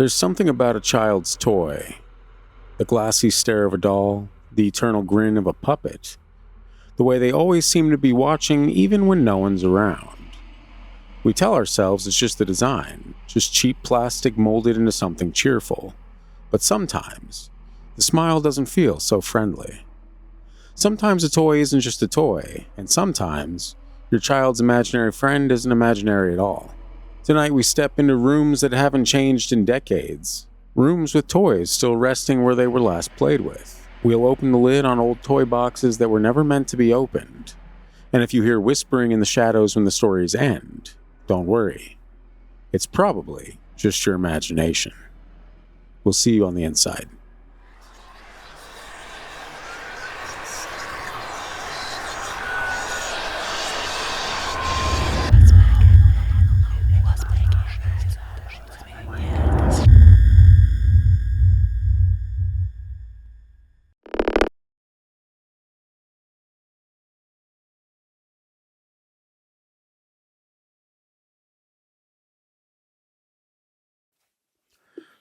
There's something about a child's toy. The glassy stare of a doll, the eternal grin of a puppet. The way they always seem to be watching even when no one's around. We tell ourselves it's just the design, just cheap plastic molded into something cheerful. But sometimes, the smile doesn't feel so friendly. Sometimes a toy isn't just a toy, and sometimes your child's imaginary friend isn't imaginary at all. Tonight we step into rooms that haven't changed in decades. Rooms with toys still resting where they were last played with. We'll open the lid on old toy boxes that were never meant to be opened. And if you hear whispering in the shadows when the stories end, don't worry. It's probably just your imagination. We'll see you on the inside.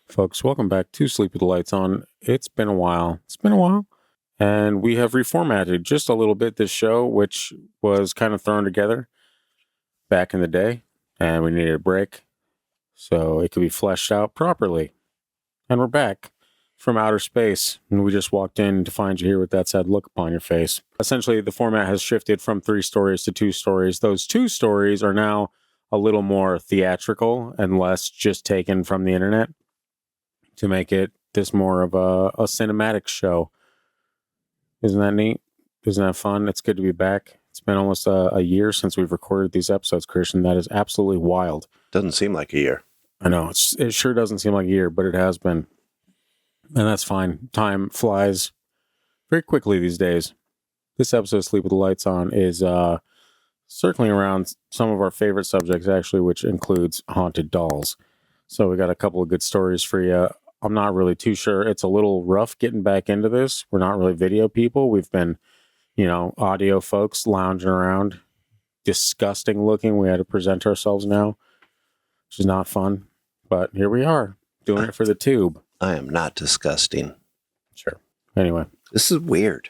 Folks, welcome back to Sleep with the Lights On. It's been a while. And we have reformatted just a little bit this show, which was kind of thrown together back in the day, and we needed a break so it could be fleshed out properly. And we're back from outer space, and we just walked in to find you here with that sad look upon your face. Essentially, the format has shifted from 3 stories to 2 stories. Those 2 stories are now a little more theatrical and less just taken from the internet, to make it this more of a cinematic show. Isn't that neat? Isn't that fun? It's good to be back. It's been almost a year since we've recorded these episodes, Christian. That is absolutely wild. Doesn't seem like a year. I know. It sure doesn't seem like a year, but it has been. And that's fine. Time flies very quickly these days. This episode of Sleep with the Lights On is circling around some of our favorite subjects, actually, which includes haunted dolls. So we got a couple of good stories for you. I'm not really too sure. It's a little rough getting back into this. We're not really video people. We've been, audio folks lounging around, disgusting looking. We had to present ourselves now, which is not fun. But here we are, doing it for the tube. I am not disgusting. Sure. Anyway. This is weird.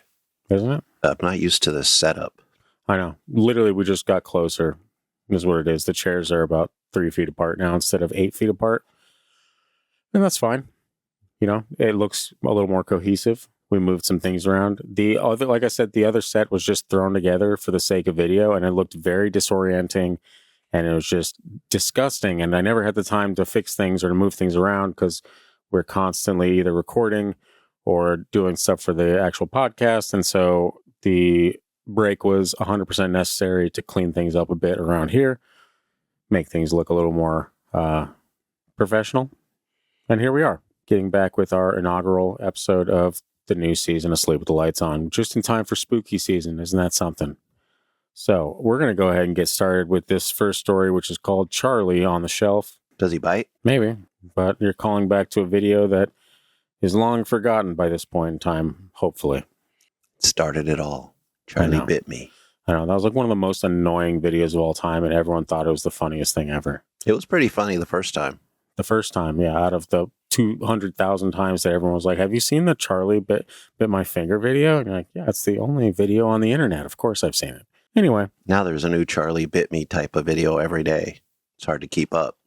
Isn't it? I'm not used to this setup. I know. Literally, we just got closer, is what it is. The chairs are about 3 feet apart now instead of 8 feet apart. And that's fine. It looks a little more cohesive. We moved some things around. Like I said, the other set was just thrown together for the sake of video, and it looked very disorienting, and it was just disgusting. And I never had the time to fix things or to move things around because we're constantly either recording or doing stuff for the actual podcast. And so the break was 100% necessary to clean things up a bit around here, make things look a little more professional. And here we are, getting back with our inaugural episode of the new season of Sleep with the Lights On, just in time for spooky season. Isn't that something? So we're going to go ahead and get started with this first story, which is called Charlie on the Shelf. Does he bite? Maybe, but you're calling back to a video that is long forgotten by this point in time, hopefully. Started it all. Charlie bit me. I know, that was like one of the most annoying videos of all time, and everyone thought it was the funniest thing ever. It was pretty funny the first time. The first time, yeah, out of the 200,000 times that everyone was like, have you seen the Charlie bit my finger video? And you're like, yeah, it's the only video on the internet. Of course I've seen it. Anyway. Now there's a new Charlie bit me type of video every day. It's hard to keep up.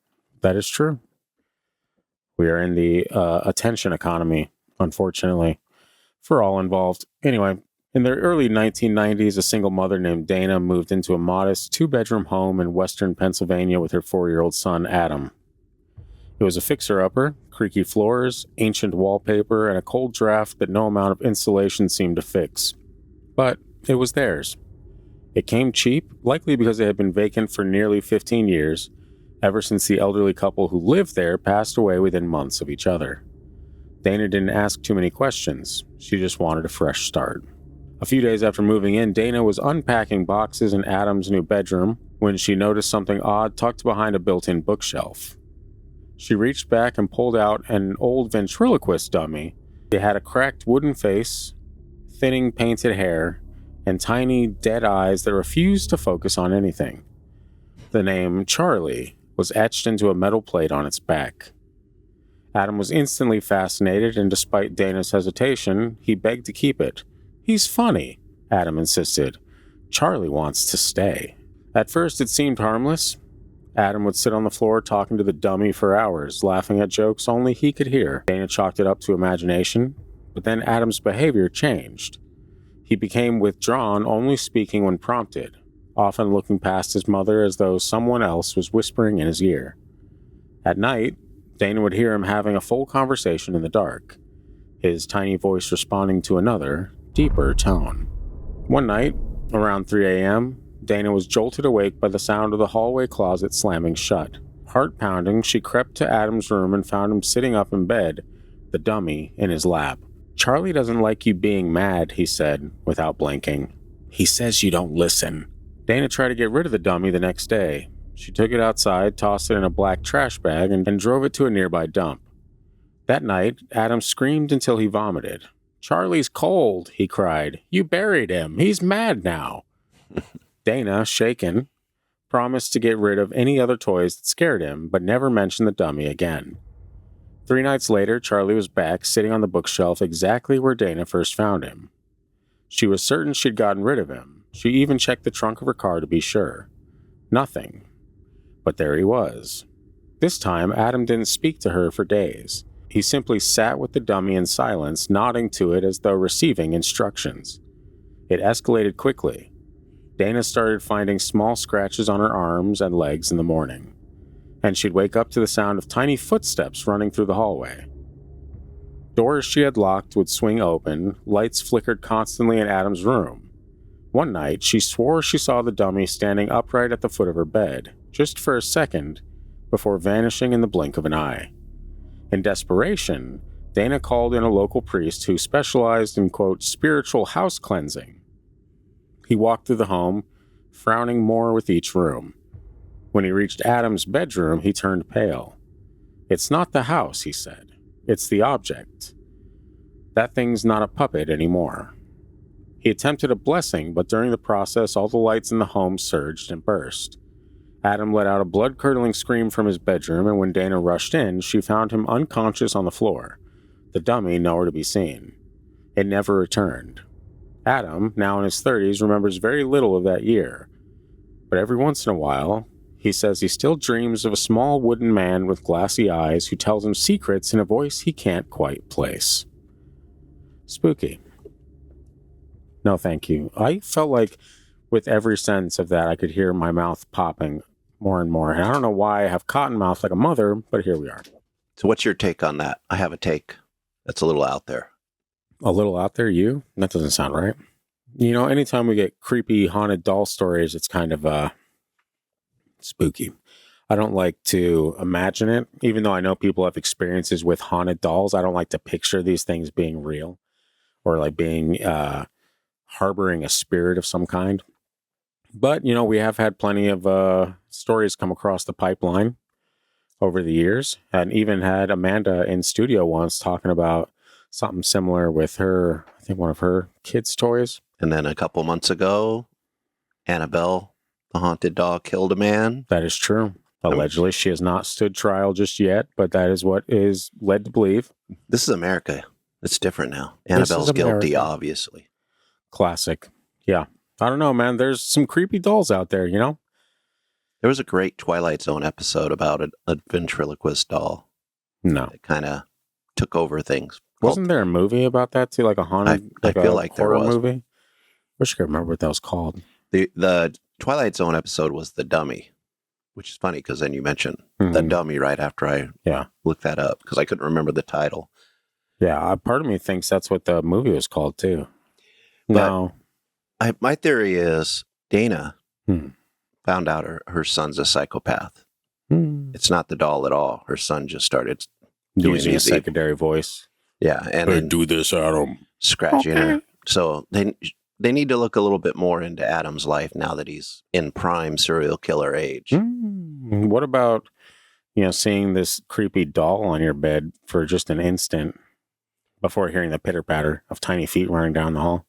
That is true. We are in the attention economy, unfortunately, for all involved. Anyway, in the early 1990s, a single mother named Dana moved into a modest 2-bedroom home in western Pennsylvania with her 4-year-old son, Adam. It was a fixer-upper, creaky floors, ancient wallpaper, and a cold draft that no amount of insulation seemed to fix. But it was theirs. It came cheap, likely because it had been vacant for nearly 15 years, ever since the elderly couple who lived there passed away within months of each other. Dana didn't ask too many questions. She just wanted a fresh start. A few days after moving in, Dana was unpacking boxes in Adam's new bedroom when she noticed something odd tucked behind a built-in bookshelf. She reached back and pulled out an old ventriloquist dummy. It had a cracked wooden face, thinning painted hair, and tiny dead eyes that refused to focus on anything. The name Charlie was etched into a metal plate on its back. Adam was instantly fascinated, and despite Dana's hesitation, he begged to keep it. "He's funny," Adam insisted. "Charlie wants to stay." At first, it seemed harmless. Adam would sit on the floor talking to the dummy for hours, laughing at jokes only he could hear. Dana chalked it up to imagination, but then Adam's behavior changed. He became withdrawn, only speaking when prompted, often looking past his mother as though someone else was whispering in his ear. At night, Dana would hear him having a full conversation in the dark, his tiny voice responding to another, deeper tone. One night, around 3 a.m., Dana was jolted awake by the sound of the hallway closet slamming shut. Heart pounding, she crept to Adam's room and found him sitting up in bed, the dummy in his lap. "Charlie doesn't like you being mad," he said, without blinking. "He says you don't listen." Dana tried to get rid of the dummy the next day. She took it outside, tossed it in a black trash bag, and drove it to a nearby dump. That night, Adam screamed until he vomited. "Charlie's cold," he cried. "You buried him. He's mad now." Dana, shaken, promised to get rid of any other toys that scared him, but never mentioned the dummy again. 3 nights later, Charlie was back, sitting on the bookshelf exactly where Dana first found him. She was certain she'd gotten rid of him. She even checked the trunk of her car to be sure. Nothing. But there he was. This time, Adam didn't speak to her for days. He simply sat with the dummy in silence, nodding to it as though receiving instructions. It escalated quickly. Dana started finding small scratches on her arms and legs in the morning, and she'd wake up to the sound of tiny footsteps running through the hallway. Doors she had locked would swing open, lights flickered constantly in Adam's room. One night, she swore she saw the dummy standing upright at the foot of her bed, just for a second, before vanishing in the blink of an eye. In desperation, Dana called in a local priest who specialized in, quote, spiritual house cleansing. He walked through the home, frowning more with each room. When he reached Adam's bedroom, he turned pale. "It's not the house," he said. "It's the object. That thing's not a puppet anymore." He attempted a blessing, but during the process, all the lights in the home surged and burst. Adam let out a blood-curdling scream from his bedroom, and when Dana rushed in, she found him unconscious on the floor, the dummy nowhere to be seen. It never returned. Adam, now in his 30s, remembers very little of that year. But every once in a while, he says he still dreams of a small wooden man with glassy eyes who tells him secrets in a voice he can't quite place. Spooky. No, thank you. I felt like with every sentence of that, I could hear my mouth popping more and more. And I don't know why I have cotton mouth like a mother, but here we are. So what's your take on that? I have a take that's a little out there. A little out there, you? That doesn't sound right. You know, anytime we get creepy haunted doll stories, it's kind of spooky. I don't like to imagine it, even though I know people have experiences with haunted dolls. I don't like to picture these things being real or like being harboring a spirit of some kind. But, you know, we have had plenty of stories come across the pipeline over the years, and even had Amanda in studio once talking about something similar with her, I think one of her kids' toys. And then a couple months ago, Annabelle, the haunted doll, killed a man. That is true. Allegedly, she has not stood trial just yet, but that is what is led to believe. This is America. It's different now. Annabelle's guilty, obviously. Classic. Yeah. I don't know, man. There's some creepy dolls out there, you know? There was a great Twilight Zone episode about a ventriloquist doll. No. It kind of took over things. Wasn't there a movie about that too? Like a haunted, I feel like there was. Movie? Wish I could remember what that was called. The Twilight Zone episode was The Dummy, which is funny because then you mentioned The Dummy right after I looked that up because I couldn't remember the title. Yeah, part of me thinks that's what the movie was called too. But no. My theory is Dana found out her son's a psychopath. It's not the doll at all. Her son just started using a secondary voice. Yeah, and I do this, Adam. Scratching her. So they need to look a little bit more into Adam's life now that he's in prime serial killer age. What about, you know, seeing this creepy doll on your bed for just an instant before hearing the pitter patter of tiny feet running down the hall?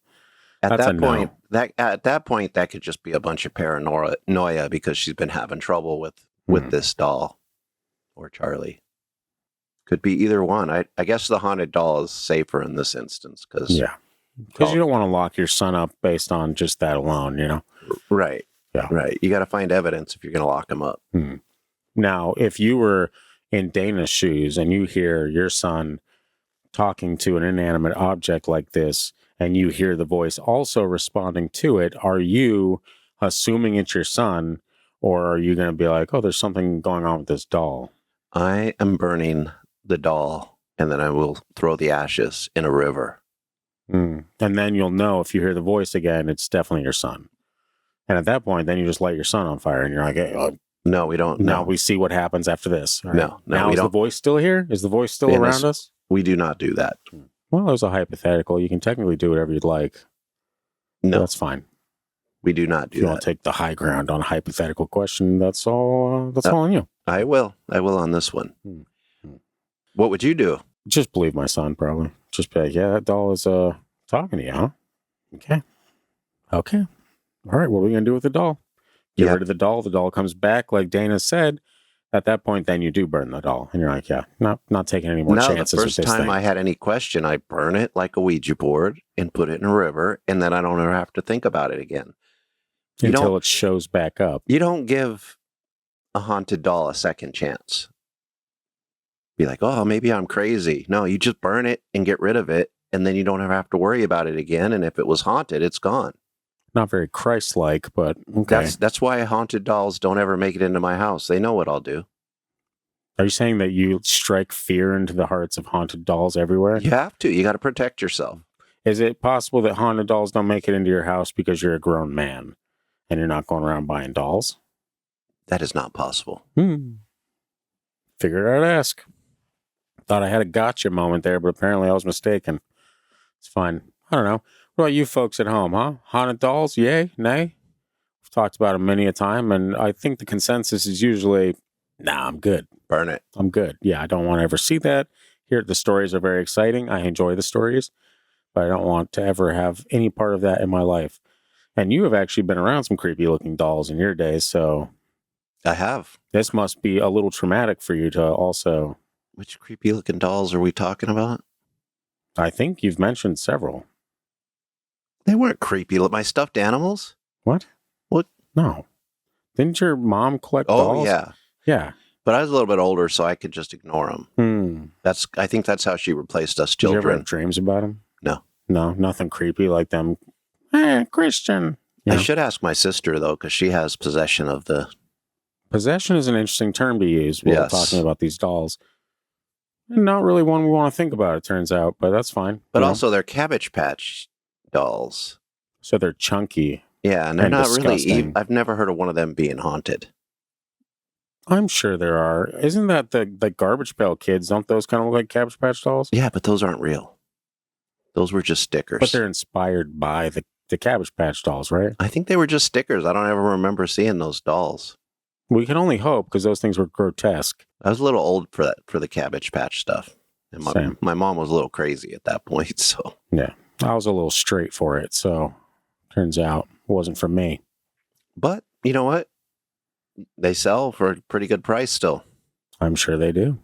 At that point, that could just be a bunch of paranoia because she's been having trouble with this doll or Charlie. Could be either one. I guess the haunted doll is safer in this instance because you don't want to lock your son up based on just that alone, you know? Right. Yeah. Right. You got to find evidence if you're going to lock him up. Now, if you were in Dana's shoes and you hear your son talking to an inanimate object like this, and you hear the voice also responding to it, are you assuming it's your son, or are you going to be like, oh, there's something going on with this doll? I am burning the doll, and then I will throw the ashes in a river. And then you'll know if you hear the voice again, it's definitely your son. And at that point, then you just light your son on fire, and you're like, hey, no, we don't. Now no. we see what happens after this. Right? No, now we is don't. The voice still here? Is the voice still around us? We do not do that. Well, it was a hypothetical. You can technically do whatever you'd like. No, that's fine. We do not do that. If you want to take the high ground on a hypothetical question, that's all. That's all on you. I will on this one. What would you do? Just believe my son, probably. Just be like, yeah, that doll is talking to you, huh? Okay. All right. What are we gonna do with the doll? Get rid of the doll. The doll comes back, like Dana said. At that point, then you do burn the doll, and you're like, yeah, not taking any more chances. The first time I had any question, I burn it like a Ouija board and put it in a river, and then I don't ever have to think about it again. Until it shows back up. You don't give a haunted doll a second chance. Be like, oh, maybe I'm crazy. No, you just burn it and get rid of it, and then you don't ever have to worry about it again. And if it was haunted, it's gone. Not very Christ-like, but okay. That's why haunted dolls don't ever make it into my house. They know what I'll do. Are you saying that you strike fear into the hearts of haunted dolls everywhere? You have to. You got to protect yourself. Is it possible that haunted dolls don't make it into your house because you're a grown man and you're not going around buying dolls? That is not possible. Figured I'd ask. Thought I had a gotcha moment there, but apparently I was mistaken. It's fine. I don't know. What about you folks at home, huh? Haunted dolls, yay, nay? We've talked about them many a time, and I think the consensus is usually, nah, I'm good. Burn it. I'm good. Yeah, I don't want to ever see that. Here, the stories are very exciting. I enjoy the stories, but I don't want to ever have any part of that in my life. And you have actually been around some creepy-looking dolls in your days, so... I have. This must be a little traumatic for you to also... Which creepy-looking dolls are we talking about? I think you've mentioned several. They weren't creepy. My stuffed animals? What? What? No. Didn't your mom collect dolls? Oh, yeah. Yeah. But I was a little bit older, so I could just ignore them. I think that's how she replaced us children. Did you ever have dreams about them? No. No, nothing creepy like them. Christian. I should ask my sister, though, because she has possession of the... Possession is an interesting term to use when we're talking about these dolls. Not really one we want to think about, it turns out, but that's fine. But also, they're Cabbage Patch dolls. So they're chunky. Yeah, and they're not disgusting. really... I've never heard of one of them being haunted. I'm sure there are. Isn't that the Garbage Pail Kids? Don't those kind of look like Cabbage Patch dolls? Yeah, but those aren't real. Those were just stickers. But they're inspired by the Cabbage Patch dolls, right? I think they were just stickers. I don't ever remember seeing those dolls. We can only hope, because those things were grotesque. I was a little old for the Cabbage Patch stuff. And my mom was a little crazy at that point, so... Yeah, I was a little straight for it, so turns out it wasn't for me. But, you know what? They sell for a pretty good price still. I'm sure they do.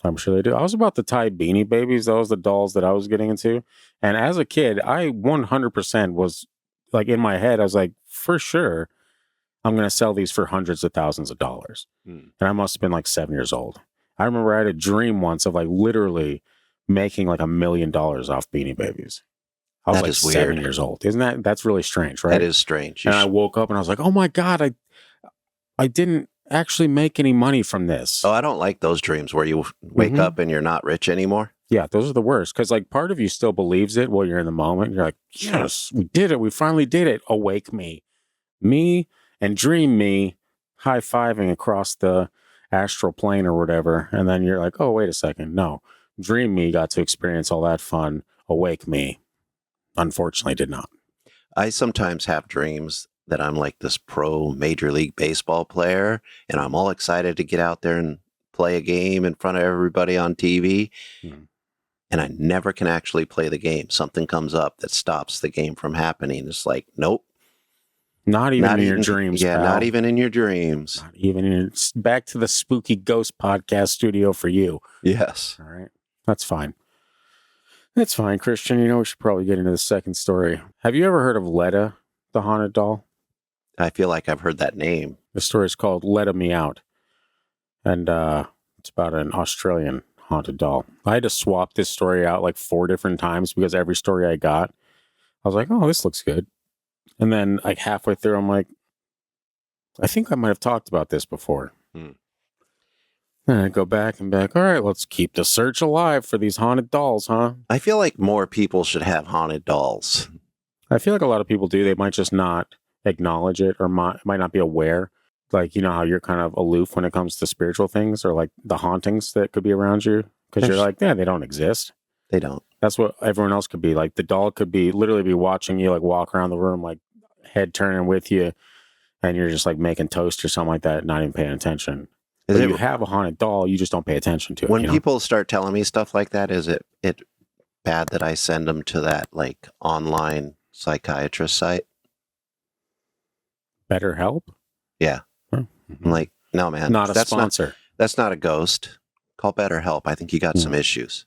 I was about to tie Beanie Babies. That was the dolls that I was getting into. And as a kid, I 100% was, like, in my head, I was like, for sure, I'm going to sell these for hundreds of thousands of dollars. And I must have been like 7 years old. I remember I had a dream once of like literally making like $1 million off Beanie Babies. I was like 7 years old. That's really strange, right? That is strange. And I woke up and I was like, oh my God, I didn't actually make any money from this. Oh, I don't like those dreams where you wake up and you're not rich anymore. Yeah, those are the worst. Because like part of you still believes it while you're in the moment. You're like, yes, we did it. We finally did it. Awake me. Me and dream me high-fiving across the astral plane or whatever. And then you're like, oh, wait a second. No. Dream me got to experience all that fun. Awake me, unfortunately, did not. I sometimes have dreams that I'm like this pro Major League Baseball player, and I'm all excited to get out there and play a game in front of everybody on TV. And I never can actually play the game. Something comes up that stops the game from happening. It's like, nope. Not even in your dreams, Yeah, pal. not even in your dreams. Not even in back to the spooky ghost podcast studio for you. Yes. All right. That's fine. That's fine, Christian. You know, we should probably get into the second story. Have you ever heard of Letta, the haunted doll? I feel like I've heard that name. The story is called Letta Me Out. And it's about an Australian haunted doll. I had to swap this story out like 4 different times because every story I got, I was like, oh, this looks good. And then like halfway through, I'm like, I think I might have talked about this before. And I go back and back. All right, let's keep the search alive for these haunted dolls, huh? I feel like more people should have haunted dolls. I feel like a lot of people do. They might just not acknowledge it or might not be aware. Like, you know how you're kind of aloof when it comes to spiritual things or like the hauntings that could be around you because you're like, yeah, they don't exist. They don't. That's what everyone else could be. Like the doll could be literally be watching you like walk around the room, like head turning with you. And you're just like making toast or something like that, not even paying attention. But you have a haunted doll, you just don't pay attention to it. When people start telling me stuff like that, is it bad that I send them to that like online psychiatrist site? BetterHelp? Yeah. Mm-hmm. I'm like, no, man. Not a sponsor. That's not a ghost. Call BetterHelp. I think you got some issues.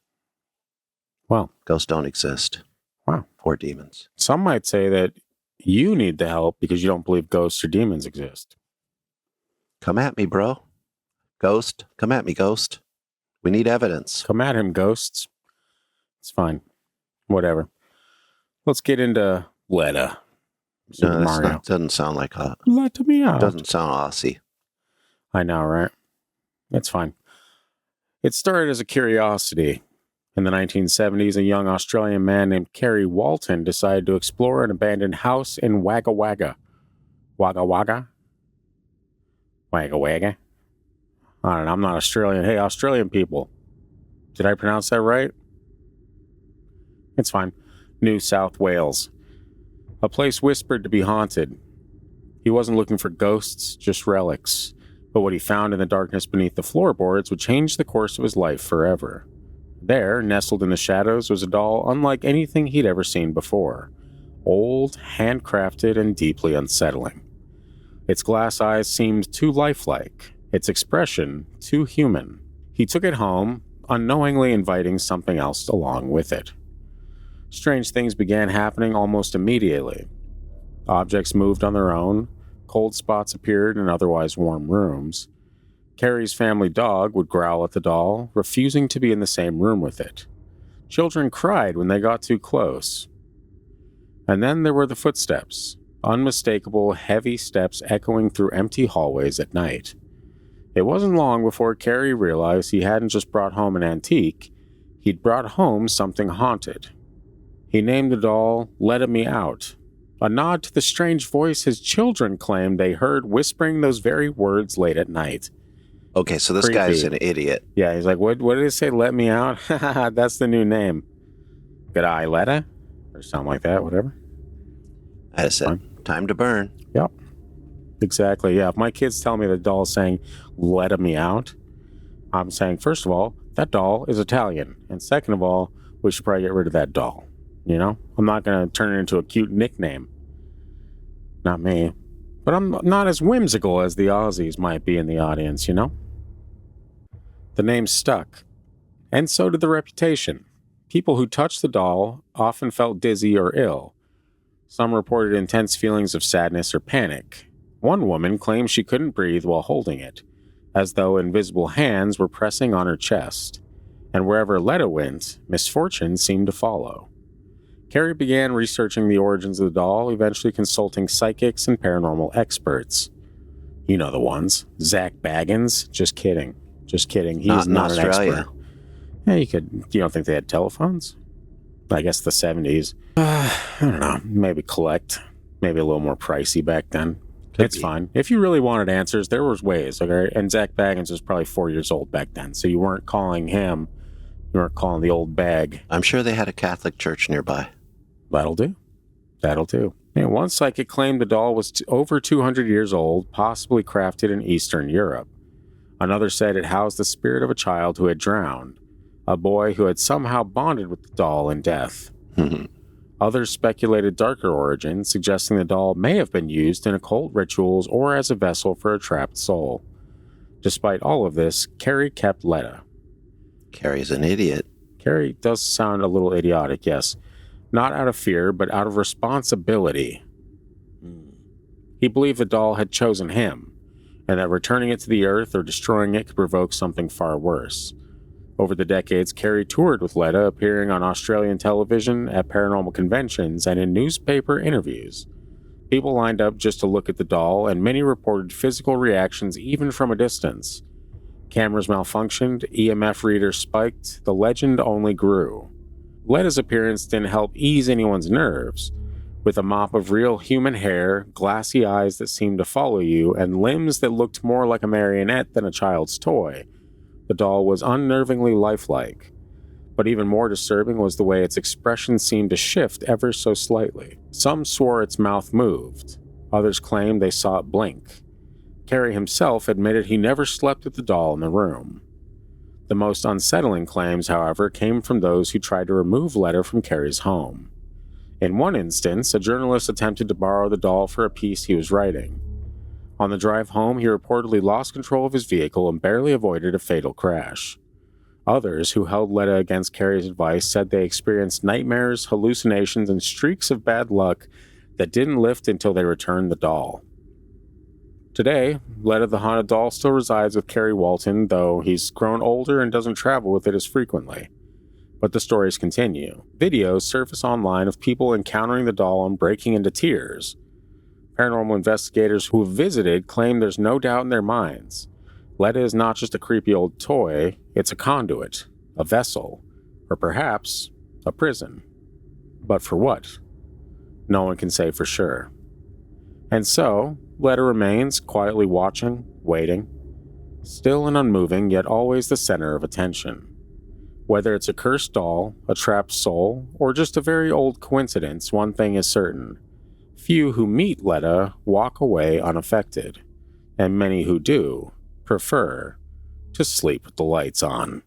Well. Ghosts don't exist. Wow. Or demons. Some might say that you need the help because you don't believe ghosts or demons exist. Come at me, bro. Ghost. Come at me, ghost. We need evidence. Come at him, ghosts. It's fine. Whatever. Let's get into Letta. No, doesn't sound like a... Let me out. Doesn't sound Aussie. I know, right? It's fine. It started as a curiosity. In the 1970s, a young Australian man named Kerry Walton decided to explore an abandoned house in Wagga Wagga. Wagga Wagga? Wagga Wagga? I don't know. I'm not Australian. Hey, Australian people. Did I pronounce that right? It's fine. New South Wales. A place whispered to be haunted. He wasn't looking for ghosts, just relics. But what he found in the darkness beneath the floorboards would change the course of his life forever. There, nestled in the shadows, was a doll unlike anything he'd ever seen before. Old, handcrafted, and deeply unsettling. Its glass eyes seemed too lifelike, its expression too human. He took it home, unknowingly inviting something else along with it. Strange things began happening almost immediately. Objects moved on their own, cold spots appeared in otherwise warm rooms. Carrie's family dog would growl at the doll, refusing to be in the same room with it. Children cried when they got too close. And then there were the footsteps, unmistakable, heavy steps echoing through empty hallways at night. It wasn't long before Carrie realized he hadn't just brought home an antique, he'd brought home something haunted. He named the doll Letta Me Out, a nod to the strange voice his children claimed they heard whispering those very words late at night. Okay, so this guy's an idiot. Yeah, he's like, what did it say? Let me out? That's the new name. Good eye, Letta? Or something like that, whatever. I just said, time to burn. Yep. Exactly, yeah. If my kids tell me the doll's saying, Letta Me Out, I'm saying, first of all, that doll is Italian. And second of all, we should probably get rid of that doll. You know? I'm not going to turn it into a cute nickname. Not me. But I'm not as whimsical as the Aussies might be in the audience, you know? The name stuck. And so did the reputation. People who touched the doll often felt dizzy or ill. Some reported intense feelings of sadness or panic. One woman claimed she couldn't breathe while holding it, as though invisible hands were pressing on her chest. And wherever Letta went, misfortune seemed to follow. Carrie began researching the origins of the doll, eventually consulting psychics and paranormal experts. You know the ones. Zach Baggins? Just kidding. Just kidding. He's not an expert. Yeah, you don't think they had telephones? I guess the 70s. I don't know. Maybe collect. Maybe a little more pricey back then. It's fine. If you really wanted answers, there was ways. Okay? And Zach Baggins was probably 4 years old back then. So you weren't calling him. You weren't calling the old bag. I'm sure they had a Catholic church nearby. That'll do. That'll do. And one psychic claimed the doll was over 200 years old, possibly crafted in Eastern Europe. Another said it housed the spirit of a child who had drowned, a boy who had somehow bonded with the doll in death. Others speculated darker origins, suggesting the doll may have been used in occult rituals or as a vessel for a trapped soul. Despite all of this, Carrie kept Letta. Carrie's an idiot. Carrie does sound a little idiotic, yes. Not out of fear, but out of responsibility. He believed the doll had chosen him, and that returning it to the earth or destroying it could provoke something far worse. Over the decades, Carrie toured with Letta, appearing on Australian television, at paranormal conventions, and in newspaper interviews. People lined up just to look at the doll, and many reported physical reactions even from a distance. Cameras malfunctioned, EMF readers spiked, the legend only grew. Letta's appearance didn't help ease anyone's nerves. With a mop of real human hair, glassy eyes that seemed to follow you, and limbs that looked more like a marionette than a child's toy, the doll was unnervingly lifelike. But even more disturbing was the way its expression seemed to shift ever so slightly. Some swore its mouth moved. Others claimed they saw it blink. Carrie himself admitted he never slept with the doll in the room. The most unsettling claims, however, came from those who tried to remove Letta from Carrie's home. In one instance, a journalist attempted to borrow the doll for a piece he was writing. On the drive home, he reportedly lost control of his vehicle and barely avoided a fatal crash. Others, who held Letta against Carrie's advice, said they experienced nightmares, hallucinations, and streaks of bad luck that didn't lift until they returned the doll. Today, Letta the Haunted Doll still resides with Carrie Walton, though he's grown older and doesn't travel with it as frequently. But the stories continue. Videos surface online of people encountering the doll and breaking into tears. Paranormal investigators who have visited claim there's no doubt in their minds. Letta is not just a creepy old toy, it's a conduit, a vessel, or perhaps a prison. But for what? No one can say for sure. And so, Letta remains quietly watching, waiting, still and unmoving, yet always the center of attention. Whether it's a cursed doll, a trapped soul, or just a very old coincidence, one thing is certain. Few who meet Letta walk away unaffected, and many who do prefer to sleep with the lights on.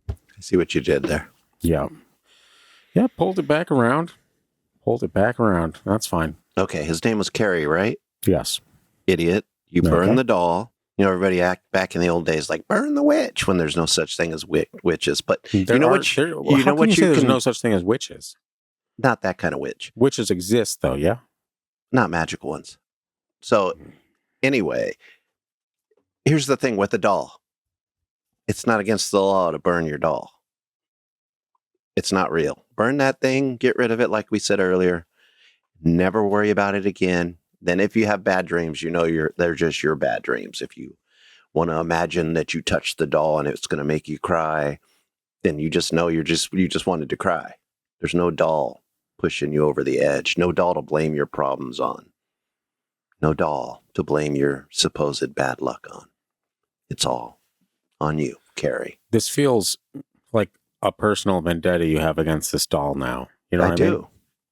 I see what you did there. Yeah. Yeah, pulled it back around. That's fine. Okay, his name was Carrie, right? Yes. Idiot. You Okay. burn the doll. You know, everybody act back in the old days like burn the witch when there's no such thing as witches. But you know what? How can you say there's no such thing as witches? Not that kind of witch. Witches exist, though, yeah? Not magical ones. So, anyway, here's the thing with the doll. It's not against the law to burn your doll. It's not real. Burn that thing, get rid of it like we said earlier. Never worry about it again. Then if you have bad dreams, you know they're just your bad dreams. If you want to imagine that you touched the doll and it's going to make you cry, then you just know you just wanted to cry. There's no doll pushing you over the edge. No doll to blame your problems on. No doll to blame your supposed bad luck on. It's all on you, Carrie. This feels like a personal vendetta you have against this doll now. You know what I mean? do.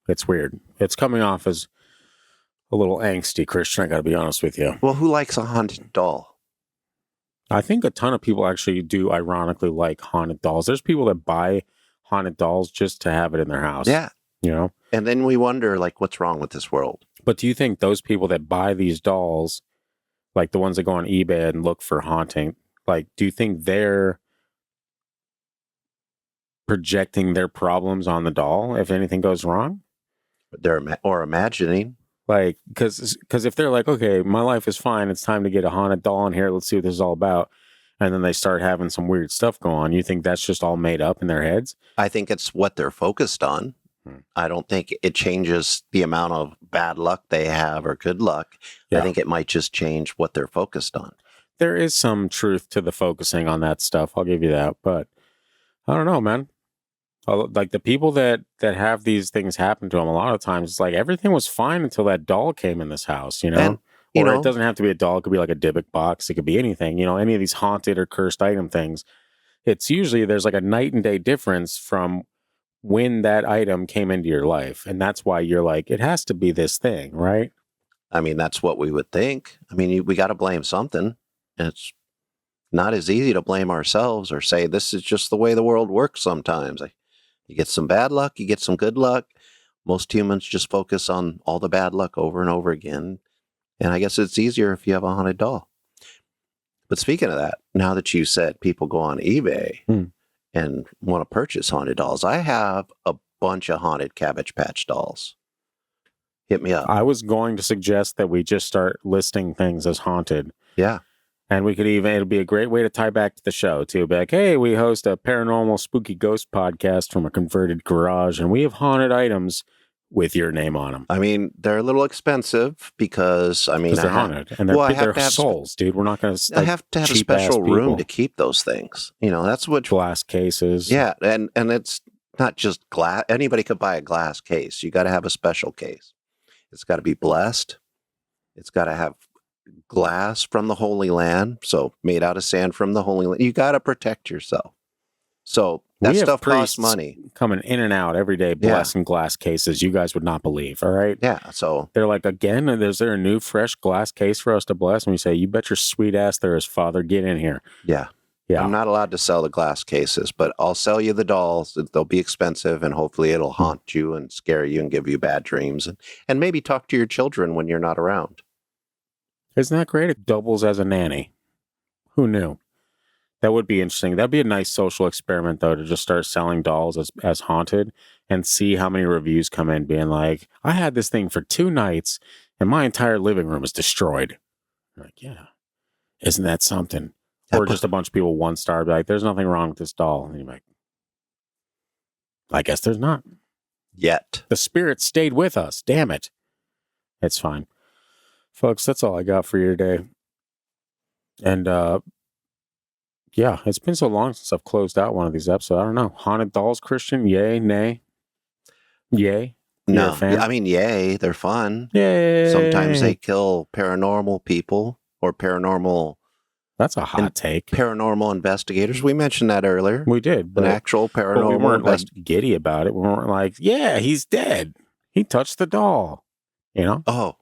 It's weird. It's coming off as a little angsty, Christian, I gotta be honest with you. Well, who likes a haunted doll? I think a ton of people actually do ironically like haunted dolls. There's people that buy haunted dolls just to have it in their house. Yeah. You know? And then we wonder, like, what's wrong with this world? But do you think those people that buy these dolls, like the ones that go on eBay and look for haunting, like, do you think they're projecting their problems on the doll if anything goes wrong? They're imagining. Like, because if they're like, okay, my life is fine, it's time to get a haunted doll in here, let's see what this is all about, and then they start having some weird stuff go on, you think that's just all made up in their heads? I think it's what they're focused on. I don't think it changes the amount of bad luck they have or good luck. Yeah. I think it might just change what they're focused on. There is some truth to the focusing on that stuff, I'll give you that, but I don't know, man. Like the people that have these things happen to them, a lot of times it's like everything was fine until that doll came in this house, you know? And, it doesn't have to be a doll. It could be like a Dybbuk box. It could be anything, you know, any of these haunted or cursed item things. It's usually there's like a night and day difference from when that item came into your life. And that's why you're like, it has to be this thing, right? I mean, that's what we would think. I mean, we got to blame something. And it's not as easy to blame ourselves or say, this is just the way the world works sometimes. You get some bad luck, you get some good luck. Most humans just focus on all the bad luck over and over again. And I guess it's easier if you have a haunted doll. But speaking of that, now that you said people go on eBay and want to purchase haunted dolls, I have a bunch of haunted Cabbage Patch dolls. Hit me up. I was going to suggest that we just start listing things as haunted. Yeah. And we could even, it'll be a great way to tie back to the show, too. Be like, hey, we host a paranormal spooky ghost podcast from a converted garage, and we have haunted items with your name on them. I mean, they're a little expensive because, they're haunted. And they're souls, dude. We're not going to... I have to have a special room to keep those things. You know, that's what... Glass cases. Yeah, and it's not just glass. Anybody could buy a glass case. You got to have a special case. It's got to be blessed. It's got to have glass from the Holy Land, so made out of sand from the Holy Land. You got to protect yourself. So that stuff costs money. Coming in and out every day, blessing glass cases. You guys would not believe, all right? Yeah, so they're like, again, is there a new fresh glass case for us to bless? And we say, you bet your sweet ass there is, Father. Get in here. Yeah. I'm not allowed to sell the glass cases, but I'll sell you the dolls. They'll be expensive, and hopefully it'll haunt you and scare you and give you bad dreams, and maybe talk to your children when you're not around. Isn't that great? It doubles as a nanny. Who knew? That would be interesting. That'd be a nice social experiment, though, to just start selling dolls as haunted and see how many reviews come in being like, I had this thing for 2 nights and my entire living room is destroyed. I'm like, yeah, isn't that something? Or just a bunch of people 1-star, be like, there's nothing wrong with this doll. And you're like, I guess there's not. Yet. The spirit stayed with us. Damn it. It's fine. Folks, that's all I got for you today. And, yeah, it's been so long since I've closed out one of these episodes. I don't know. Haunted dolls, Christian? Yay, nay? Yay? No. I mean, yay. They're fun. Yay. Sometimes they kill paranormal people or paranormal... That's a hot take. Paranormal investigators. We mentioned that earlier. We did. An actual paranormal we weren't like giddy about it. We weren't like, yeah, he's dead. He touched the doll. You know? Oh.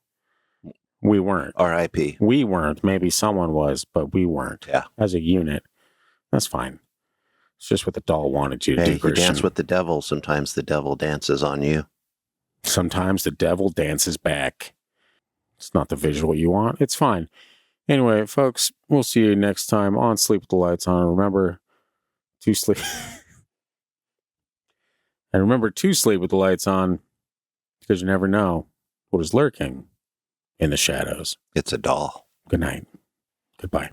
We weren't. R.I.P. We weren't. Maybe someone was, but we weren't. Yeah. As a unit. That's fine. It's just what the doll wanted you to do, Christian. You dance with the devil. Sometimes the devil dances on you. Sometimes the devil dances back. It's not the visual you want. It's fine. Anyway, folks, we'll see you next time on Sleep with the Lights On. Remember to sleep. And remember to sleep with the lights on, because you never know what is lurking in the shadows. It's a doll. Good night. Goodbye.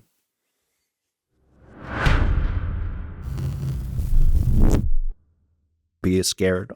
Be scared.